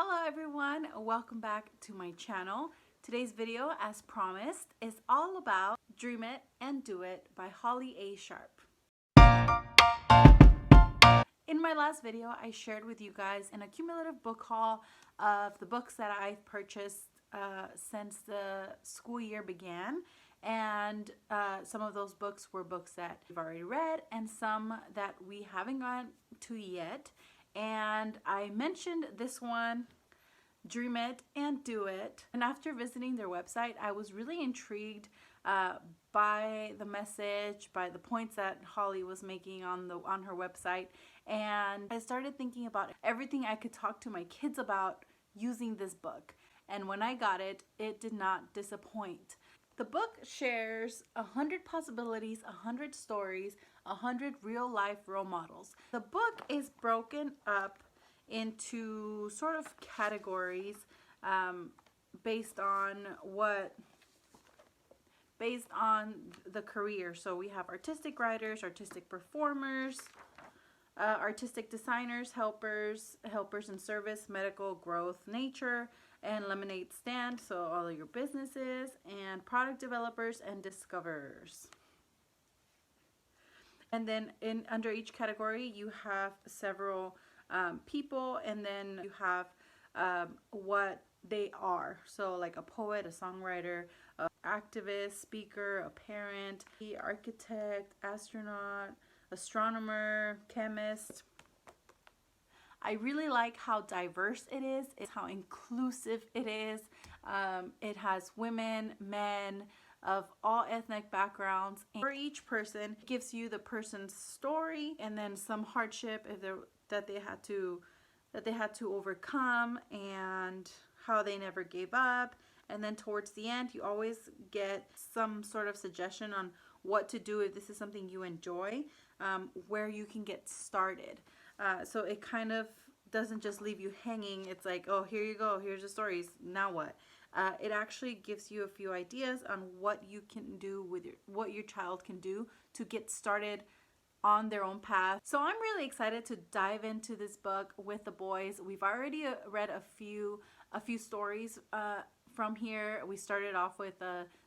Hello everyone, welcome back to my channel. Today's video, as promised, is all about Dream It and Do It by Holly A. Sharp. In my last video, I shared with you guys an accumulative book haul of the books that I've purchased since the school year began. And some of those books were books that we've already read and some that we haven't gone to yet. And I mentioned this one, Dream It and Do It. And after visiting their website, I was really intrigued by the message, by the points that Holly was making on her website. And I started thinking about everything I could talk to my kids about using this book. And when I got it, it did not disappoint. The book shares 100 possibilities, 100 stories, 100 real-life role models. The book is broken up into sort of categories based on the career. So we have artistic writers, artistic performers, artistic designers, helpers in service, medical, growth, nature, and lemonade stand, so all of your businesses, and product developers and discoverers. And then under each category you have several people, and then you have what they are. So like a poet, a songwriter, an activist, speaker, a parent, architect, astronaut, astronomer, chemist. I really like how diverse it is. It's how inclusive it is. It has women, men of all ethnic backgrounds. And for each person, it gives you the person's story and then some hardship that they had to overcome and how they never gave up. And then towards the end, you always get some sort of suggestion on what to do if this is something you enjoy, where you can get started. So it kind of doesn't just leave you hanging. It's like, oh, here you go, here's the stories, now what? It actually gives you a few ideas on what you can do with what your child can do to get started on their own path. So I'm really excited to dive into this book with the boys. We've already read a few stories from here. We started off with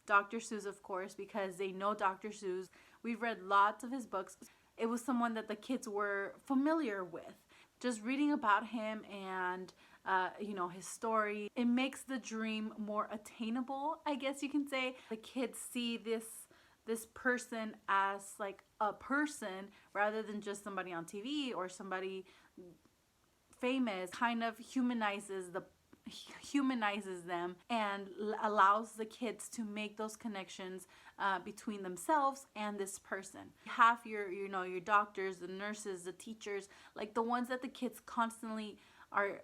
Dr. Seuss, of course, because they know Dr. Seuss. We've read lots of his books. It was someone that the kids were familiar with. Just reading about him and you know, his story, it makes the dream more attainable, I guess you can say. The kids see this person as like a person rather than just somebody on TV or somebody famous. Kind of humanizes them and allows the kids to make those connections between themselves and this person. Half your doctors, the nurses, the teachers, like the ones that the kids constantly are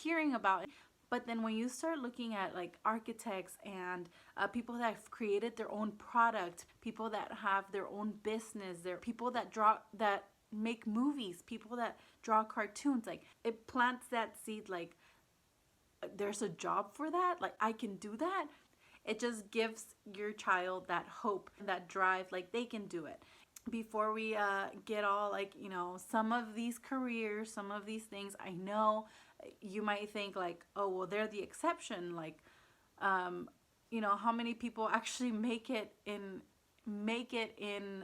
hearing about. But then when you start looking at like architects and people that have created their own product, people that have their own business, there people that make movies, people that draw cartoons, like it plants that seed, like there's a job for that, like I can do that. It just gives your child that hope, that drive, like they can do it. Before we get all like, you know, some of these careers, some of these things, I know you might think like, oh, well, they're the exception. Like, you know, how many people actually make it in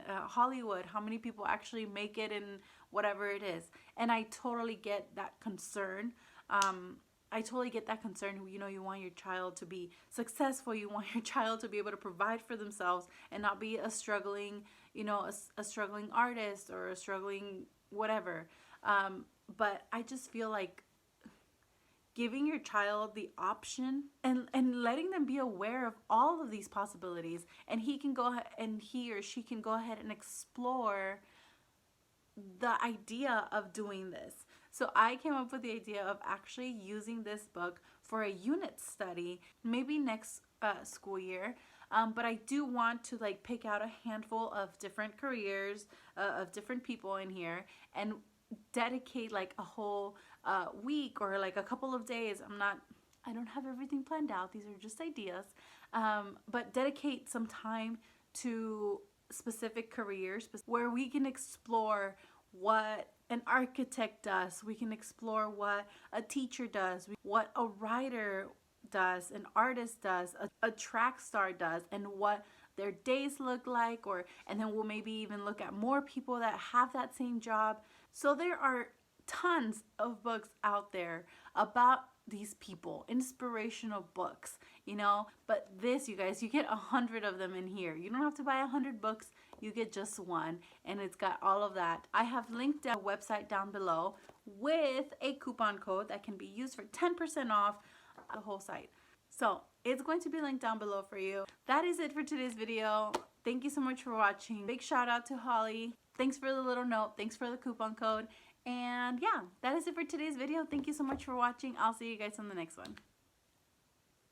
Hollywood? How many people actually make it in whatever it is? And I totally get that concern. I totally get that concern. You know, you want your child to be successful. You want your child to be able to provide for themselves and not be a struggling, you know, a struggling artist or a struggling whatever. But I just feel like giving your child the option and letting them be aware of all of these possibilities, and he or she can go ahead and explore the idea of doing this. So I came up with the idea of actually using this book for a unit study, maybe next school year. But I do want to like pick out a handful of different careers, of different people in here, and dedicate like a whole week or like a couple of days. I don't have everything planned out. These are just ideas. But dedicate some time to specific careers where we can explore what an architect does. We can explore what a teacher does, what a writer does, an artist does, a track star does, and what their days look like, or and then we'll maybe even look at more people that have that same job. So there are tons of books out there about these people, inspirational books, you know. But this, you guys, you get 100 of them in here. You don't have to buy 100 books, you get just one, and it's got all of that. I have linked a website down below with a coupon code that can be used for 10% off the whole site. So it's going to be linked down below for you. That is it for today's video. Thank you so much for watching. Big shout out to Holly. Thanks for the little note. Thanks for the coupon code. And yeah, that is it for today's video. Thank you so much for watching. I'll see you guys on the next one.